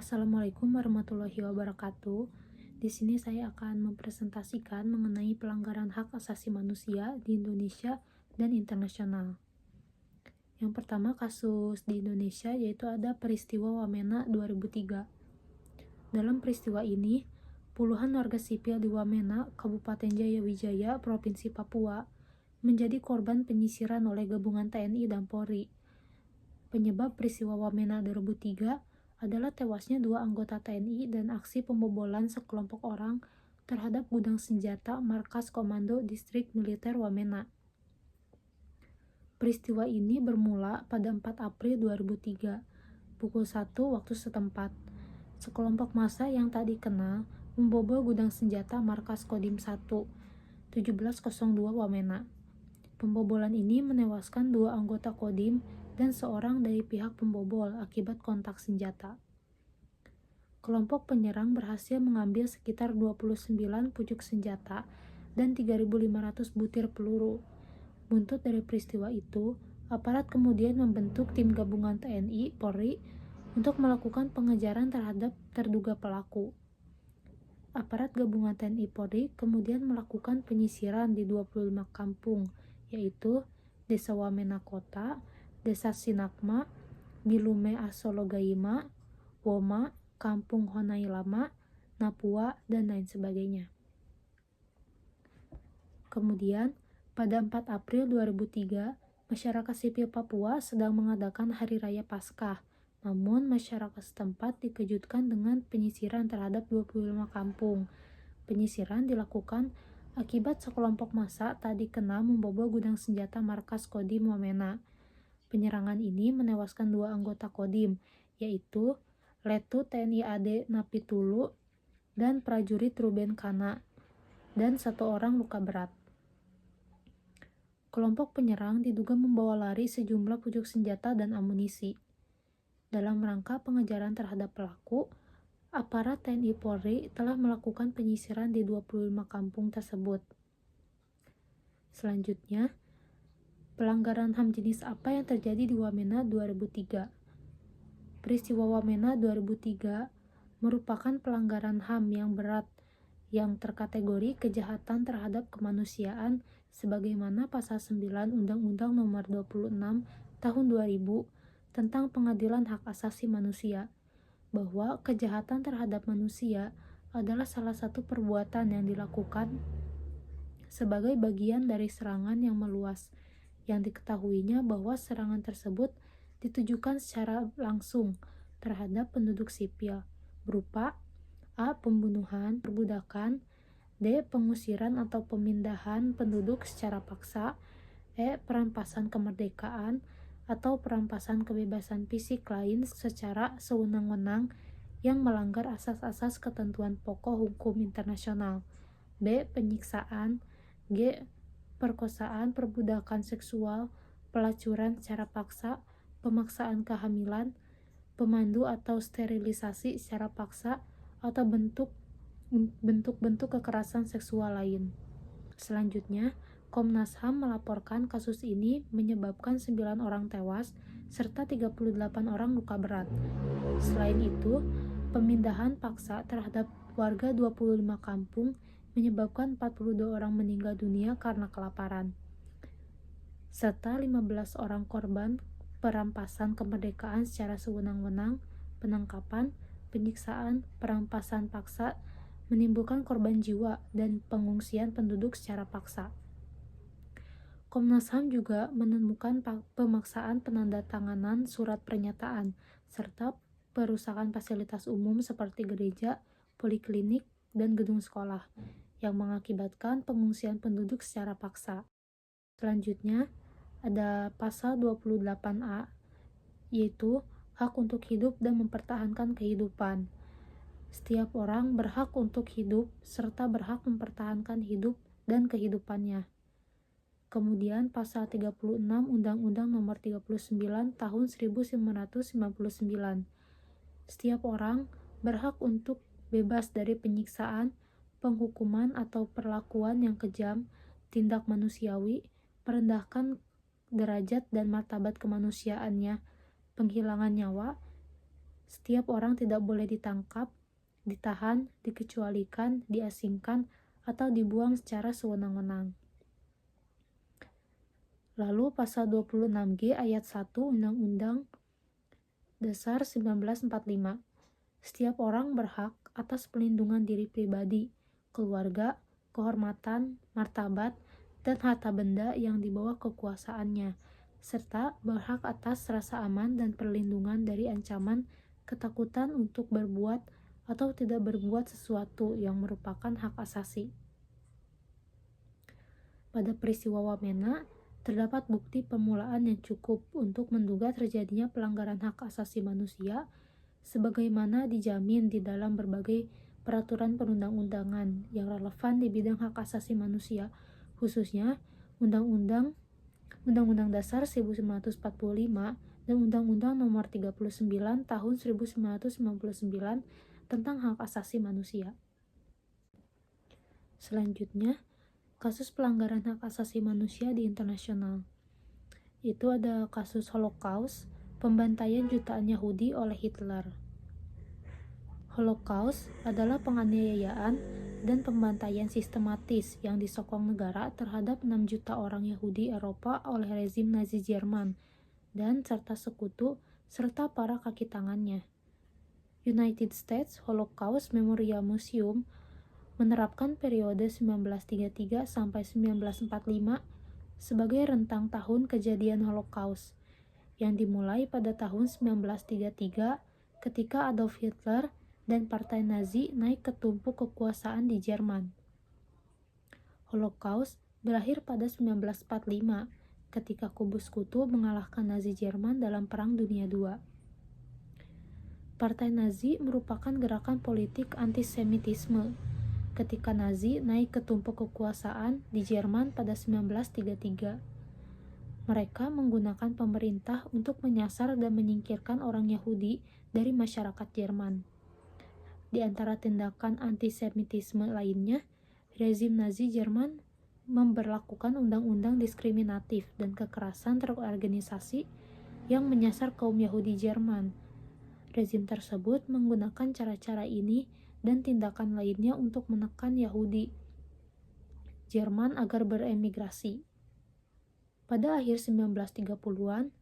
Assalamualaikum warahmatullahi wabarakatuh. Di sini saya akan mempresentasikan mengenai pelanggaran hak asasi manusia di Indonesia dan internasional. Yang pertama kasus di Indonesia yaitu ada peristiwa Wamena 2003. Dalam peristiwa ini, puluhan warga sipil di Wamena, Kabupaten Jayawijaya, Provinsi Papua, menjadi korban penyisiran oleh gabungan TNI dan Polri. Penyebab peristiwa Wamena 2003 adalah tewasnya 2 anggota TNI dan aksi pembobolan sekelompok orang terhadap gudang senjata Markas Komando Distrik Militer Wamena. Peristiwa ini bermula pada 4 April 2003, pukul 1 waktu setempat. Sekelompok massa yang tak dikenal membobol gudang senjata Markas Kodim 1, 1702 Wamena. Pembobolan ini menewaskan 2 anggota Kodim dan seorang dari pihak pembobol akibat kontak senjata. Kelompok penyerang berhasil mengambil sekitar 29 pucuk senjata dan 3.500 butir peluru. Buntut dari peristiwa itu, aparat kemudian membentuk tim gabungan TNI, Polri untuk melakukan pengejaran terhadap terduga pelaku. Aparat gabungan TNI Polri kemudian melakukan penyisiran di 25 kampung, yaitu Desa Wamena Kota, Desa Sinakma, Bilume Asologaima, Woma, Kampung Honai Lama, Napua, dan lain sebagainya. Kemudian, pada 4 April 2003, masyarakat sipil Papua sedang mengadakan Hari Raya Paskah. Namun, masyarakat setempat dikejutkan dengan penyisiran terhadap 25 kampung. Penyisiran dilakukan akibat sekelompok massa tak dikenal membobol gudang senjata Markas Kodim Wamena. Penyerangan ini menewaskan 2 anggota Kodim, yaitu Letut TNI AD Napitulu dan prajurit Ruben Kana, dan 1 orang luka berat. Kelompok penyerang diduga membawa lari sejumlah pucuk senjata dan amunisi. Dalam rangka pengejaran terhadap pelaku, aparat TNI Polri telah melakukan penyisiran di 25 kampung tersebut. Selanjutnya, pelanggaran HAM jenis apa yang terjadi di Wamena 2003? Peristiwa Wamena 2003 merupakan pelanggaran HAM yang berat yang terkategori kejahatan terhadap kemanusiaan sebagaimana pasal 9 Undang-Undang Nomor 26 Tahun 2000 tentang Pengadilan Hak Asasi Manusia, bahwa kejahatan terhadap manusia adalah salah satu perbuatan yang dilakukan sebagai bagian dari serangan yang meluas, yang diketahuinya bahwa serangan tersebut ditujukan secara langsung terhadap penduduk sipil, berupa A. Pembunuhan, perbudakan, D. Pengusiran atau pemindahan penduduk secara paksa, E. Perampasan kemerdekaan atau perampasan kebebasan fisik lain secara sewenang-wenang yang melanggar asas-asas ketentuan pokok hukum internasional, B. Penyiksaan, G. Perkosaan, perbudakan seksual, pelacuran secara paksa, pemaksaan kehamilan, pemandu atau sterilisasi secara paksa, atau bentuk-bentuk kekerasan seksual lain. Selanjutnya, Komnas HAM melaporkan kasus ini menyebabkan 9 orang tewas serta 38 orang luka berat. Selain itu, pemindahan paksa terhadap warga 25 kampung menyebabkan 42 orang meninggal dunia karena kelaparan, serta 15 orang korban perampasan kemerdekaan secara sewenang-wenang, penangkapan, penyiksaan, perampasan paksa, menimbulkan korban jiwa, dan pengungsian penduduk secara paksa. Komnas HAM juga menemukan pemaksaan penandatanganan surat pernyataan, serta perusakan fasilitas umum seperti gereja, poliklinik, dan gedung sekolah, yang mengakibatkan pengungsian penduduk secara paksa. Selanjutnya, ada pasal 28A, yaitu hak untuk hidup dan mempertahankan kehidupan. Setiap orang berhak untuk hidup serta berhak mempertahankan hidup dan kehidupannya. Kemudian pasal 36 Undang-Undang Nomor 39 Tahun 1999. Setiap orang berhak untuk bebas dari penyiksaan, penghukuman atau perlakuan yang kejam, tindak manusiawi, merendahkan derajat dan martabat kemanusiaannya, penghilangan nyawa, Setiap orang tidak boleh ditangkap, ditahan, dikecualikan, diasingkan, atau dibuang secara sewenang-wenang. Lalu pasal 26G ayat 1 Undang-Undang Dasar 1945. Setiap orang berhak atas pelindungan diri pribadi, keluarga, kehormatan, martabat, dan harta benda yang di bawah kekuasaannya, serta berhak atas rasa aman dan perlindungan dari ancaman, ketakutan untuk berbuat atau tidak berbuat sesuatu yang merupakan hak asasi. Pada peristiwa Wamena, terdapat bukti permulaan yang cukup untuk menduga terjadinya pelanggaran hak asasi manusia sebagaimana dijamin di dalam berbagai peraturan perundang-undangan yang relevan di bidang hak asasi manusia, khususnya Undang-Undang Dasar 1945 dan Undang-Undang Nomor 39 Tahun 1999 tentang hak asasi manusia. Selanjutnya, kasus pelanggaran hak asasi manusia di internasional. Itu ada kasus Holocaust, pembantaian jutaan Yahudi oleh Hitler. Holocaust adalah penganiayaan dan pembantaian sistematis yang disokong negara terhadap 6 juta orang Yahudi Eropa oleh rezim Nazi Jerman dan serta sekutu serta para kaki tangannya. United States Holocaust Memorial Museum menerapkan periode 1933 sampai 1945 sebagai rentang tahun kejadian Holocaust yang dimulai pada tahun 1933 ketika Adolf Hitler dan Partai Nazi naik ke tumpuk kekuasaan di Jerman. Holocaust berakhir pada 1945 ketika kubu sekutu mengalahkan Nazi Jerman dalam Perang Dunia II. Partai Nazi merupakan gerakan politik antisemitisme ketika Nazi naik ke tumpuk kekuasaan di Jerman pada 1933. Mereka menggunakan pemerintah untuk menyasar dan menyingkirkan orang Yahudi dari masyarakat Jerman. Di antara tindakan antisemitisme lainnya, rezim Nazi Jerman memberlakukan undang-undang diskriminatif dan kekerasan terorganisasi yang menyasar kaum Yahudi Jerman. Rezim tersebut menggunakan cara-cara ini dan tindakan lainnya untuk menekan Yahudi Jerman agar beremigrasi. Pada akhir 1930-an,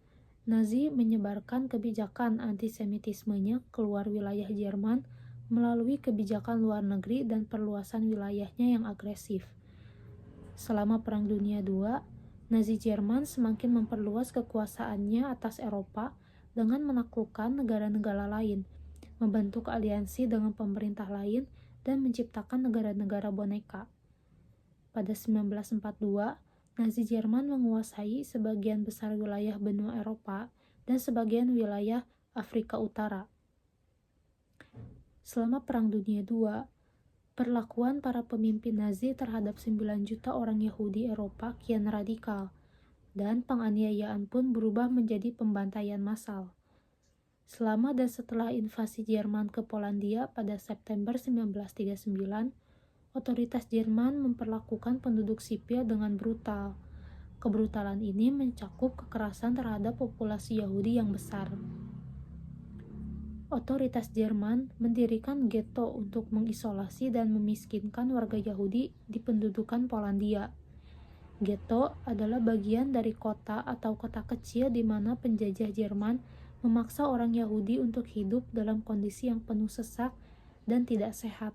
Nazi menyebarkan kebijakan antisemitismenya keluar wilayah Jerman melalui kebijakan luar negeri dan perluasan wilayahnya yang agresif. Selama Perang Dunia II, Nazi Jerman semakin memperluas kekuasaannya atas Eropa dengan menaklukkan negara-negara lain, membentuk aliansi dengan pemerintah lain, dan menciptakan negara-negara boneka. Pada 1942, Nazi Jerman menguasai sebagian besar wilayah benua Eropa dan sebagian wilayah Afrika Utara. Selama Perang Dunia II, perlakuan para pemimpin Nazi terhadap 9 juta orang Yahudi Eropa kian radikal, dan penganiayaan pun berubah menjadi pembantaian massal. Selama dan setelah invasi Jerman ke Polandia pada September 1939, otoritas Jerman memperlakukan penduduk sipil dengan brutal. Kebrutalan ini mencakup kekerasan terhadap populasi Yahudi yang besar. Otoritas Jerman mendirikan ghetto untuk mengisolasi dan memiskinkan warga Yahudi di pendudukan Polandia. Ghetto adalah bagian dari kota atau kota kecil di mana penjajah Jerman memaksa orang Yahudi untuk hidup dalam kondisi yang penuh sesak dan tidak sehat.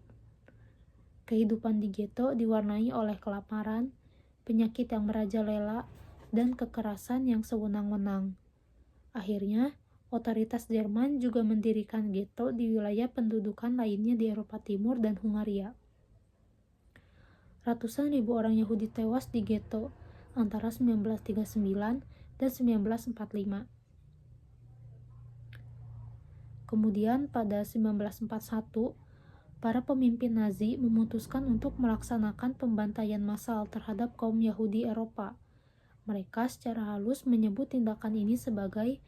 Kehidupan di ghetto diwarnai oleh kelaparan, penyakit yang merajalela, dan kekerasan yang sewenang-wenang. Akhirnya, otoritas Jerman juga mendirikan ghetto di wilayah pendudukan lainnya di Eropa Timur dan Hungaria. Ratusan ribu orang Yahudi tewas di ghetto antara 1939 dan 1945. Kemudian pada 1941, para pemimpin Nazi memutuskan untuk melaksanakan pembantaian massal terhadap kaum Yahudi Eropa. Mereka secara halus menyebut tindakan ini sebagai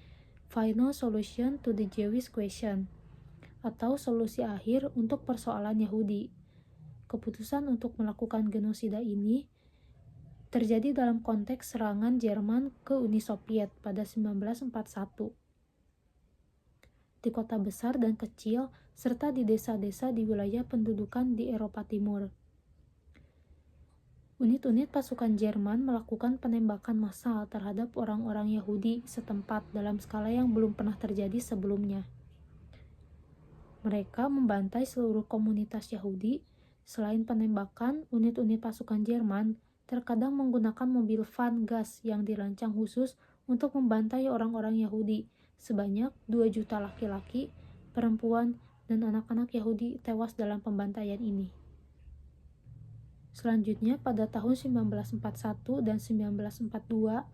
Final Solution to the Jewish Question, atau solusi akhir untuk persoalan Yahudi. Keputusan untuk melakukan genosida ini terjadi dalam konteks serangan Jerman ke Uni Soviet pada 1941. di kota besar dan kecil, serta di desa-desa di wilayah pendudukan di Eropa Timur. Unit-unit pasukan Jerman melakukan penembakan massal terhadap orang-orang Yahudi setempat dalam skala yang belum pernah terjadi sebelumnya. Mereka membantai seluruh komunitas Yahudi. Selain penembakan, unit-unit pasukan Jerman terkadang menggunakan mobil van gas yang dirancang khusus untuk membantai orang-orang Yahudi. Sebanyak 2 juta laki-laki, perempuan, dan anak-anak Yahudi tewas dalam pembantaian ini. Selanjutnya, pada tahun 1941 dan 1942,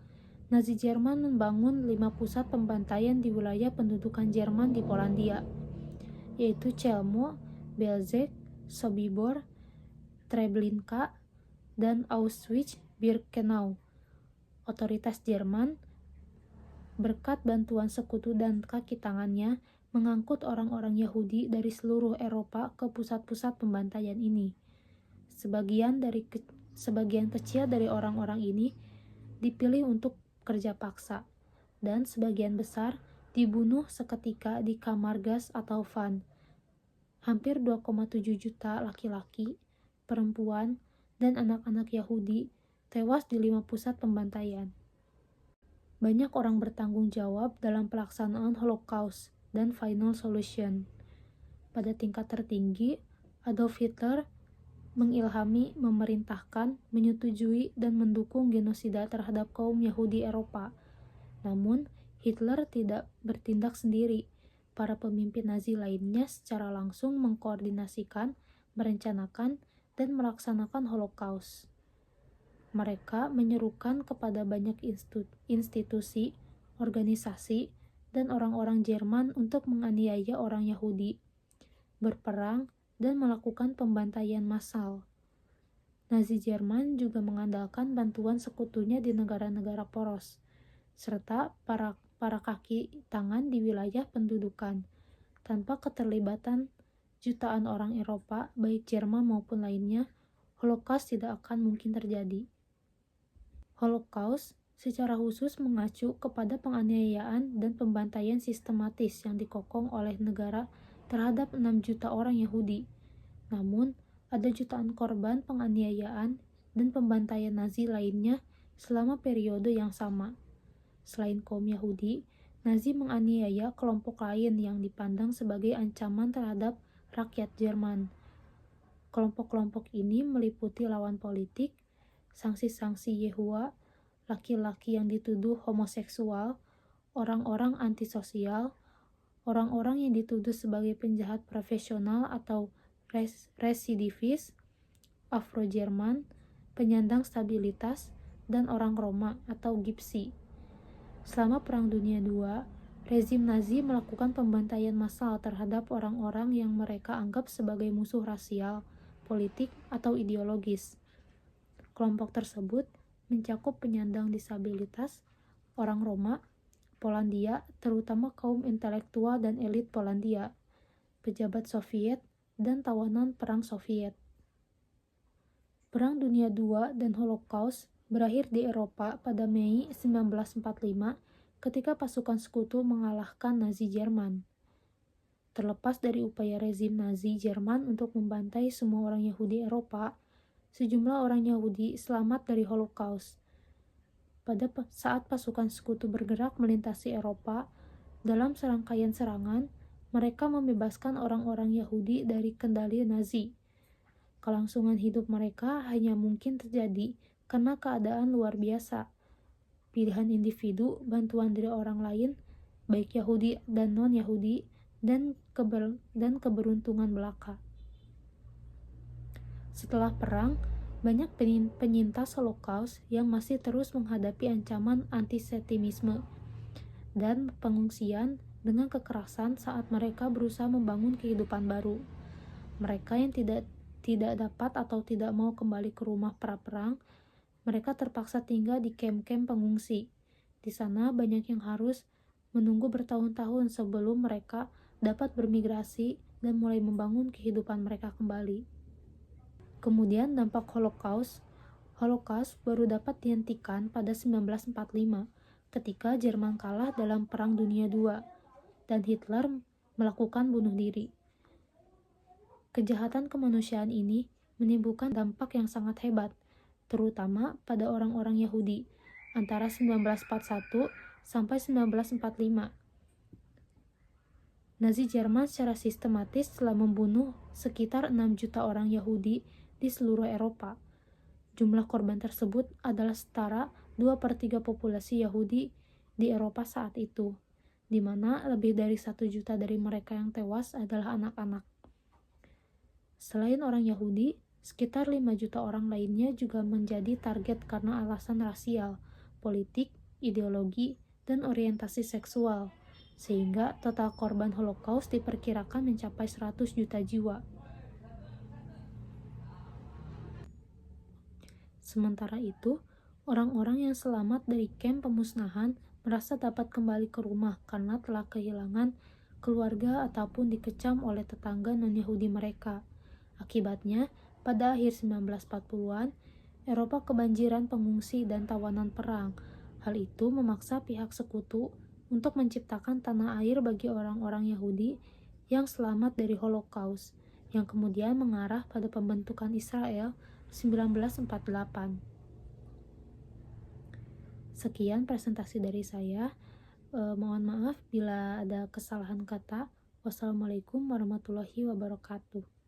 Nazi Jerman membangun 5 pusat pembantaian di wilayah pendudukan Jerman di Polandia, yaitu Chelmo, Belzec, Sobibor, Treblinka, dan Auschwitz-Birkenau. Otoritas Jerman, berkat bantuan sekutu dan kaki tangannya, mengangkut orang-orang Yahudi dari seluruh Eropa ke pusat-pusat pembantaian ini. Sebagian kecil dari orang-orang ini dipilih untuk kerja paksa, dan sebagian besar dibunuh seketika di kamar gas atau van. Hampir 2,7 juta laki-laki, perempuan, dan anak-anak Yahudi tewas di 5 pusat pembantaian. Banyak orang bertanggung jawab dalam pelaksanaan Holocaust dan Final Solution. Pada tingkat tertinggi, Adolf Hitler mengilhami, memerintahkan, menyetujui, dan mendukung genosida terhadap kaum Yahudi Eropa. Namun, Hitler tidak bertindak sendiri. Para pemimpin Nazi lainnya secara langsung mengkoordinasikan, merencanakan, dan melaksanakan Holocaust. Mereka menyerukan kepada banyak institusi, organisasi, dan orang-orang Jerman untuk menganiaya orang Yahudi, berperang, dan melakukan pembantaian massal. Nazi Jerman juga mengandalkan bantuan sekutunya di negara-negara poros, serta para kaki tangan di wilayah pendudukan. Tanpa keterlibatan jutaan orang Eropa, baik Jerman maupun lainnya, Holocaust tidak akan mungkin terjadi. Holocaust secara khusus mengacu kepada penganiayaan dan pembantaian sistematis yang dikokong oleh negara terhadap 6 juta orang Yahudi. Namun, ada jutaan korban penganiayaan dan pembantaian Nazi lainnya selama periode yang sama. Selain kaum Yahudi, Nazi menganiaya kelompok lain yang dipandang sebagai ancaman terhadap rakyat Jerman. Kelompok-kelompok ini meliputi lawan politik, sanksi-sanksi Yehua, laki-laki yang dituduh homoseksual, orang-orang antisosial, orang-orang yang dituduh sebagai penjahat profesional atau residivis, Afro-Jerman, penyandang stabilitas, dan orang Roma atau Gypsy. Selama Perang Dunia II, rezim Nazi melakukan pembantaian massal terhadap orang-orang yang mereka anggap sebagai musuh rasial, politik, atau ideologis. Kelompok tersebut mencakup penyandang disabilitas, orang Roma, Polandia, terutama kaum intelektual dan elit Polandia, pejabat Soviet, dan tawanan Perang Soviet. Perang Dunia II dan Holocaust berakhir di Eropa pada Mei 1945 ketika pasukan sekutu mengalahkan Nazi Jerman. Terlepas dari upaya rezim Nazi Jerman untuk membantai semua orang Yahudi Eropa, sejumlah orang Yahudi selamat dari Holocaust. Pada saat pasukan sekutu bergerak melintasi Eropa, dalam serangkaian serangan, mereka membebaskan orang-orang Yahudi dari kendali Nazi. Kelangsungan hidup mereka hanya mungkin terjadi karena keadaan luar biasa, pilihan individu, bantuan dari orang lain, baik Yahudi dan non-Yahudi, dan keberuntungan belaka. Setelah perang, banyak penyintas Holocaust yang masih terus menghadapi ancaman antisemitisme dan pengungsian dengan kekerasan saat mereka berusaha membangun kehidupan baru. Mereka yang tidak dapat atau tidak mau kembali ke rumah pra-perang, mereka terpaksa tinggal di kamp-kamp pengungsi. Di sana banyak yang harus menunggu bertahun-tahun sebelum mereka dapat bermigrasi dan mulai membangun kehidupan mereka kembali. Kemudian dampak Holocaust baru dapat dihentikan pada 1945 ketika Jerman kalah dalam Perang Dunia II dan Hitler melakukan bunuh diri. Kejahatan kemanusiaan ini menimbulkan dampak yang sangat hebat, terutama pada orang-orang Yahudi antara 1941 sampai 1945. Nazi Jerman secara sistematis telah membunuh sekitar 6 juta orang Yahudi di seluruh Eropa. Jumlah korban tersebut adalah setara 2/3 populasi Yahudi di Eropa saat itu, di mana lebih dari 1 juta dari mereka yang tewas adalah anak-anak. Selain orang Yahudi, sekitar 5 juta orang lainnya juga menjadi target karena alasan rasial, politik, ideologi, dan orientasi seksual, sehingga total korban Holocaust diperkirakan mencapai 100 juta jiwa. Sementara itu, orang-orang yang selamat dari kamp pemusnahan merasa dapat kembali ke rumah karena telah kehilangan keluarga ataupun dikecam oleh tetangga non-Yahudi mereka. Akibatnya, pada akhir 1940-an, Eropa kebanjiran pengungsi dan tawanan perang. Hal itu memaksa pihak sekutu untuk menciptakan tanah air bagi orang-orang Yahudi yang selamat dari Holocaust, yang kemudian mengarah pada pembentukan Israel 1948. Sekian presentasi dari saya. Mohon maaf bila ada kesalahan kata. Wassalamualaikum warahmatullahi wabarakatuh.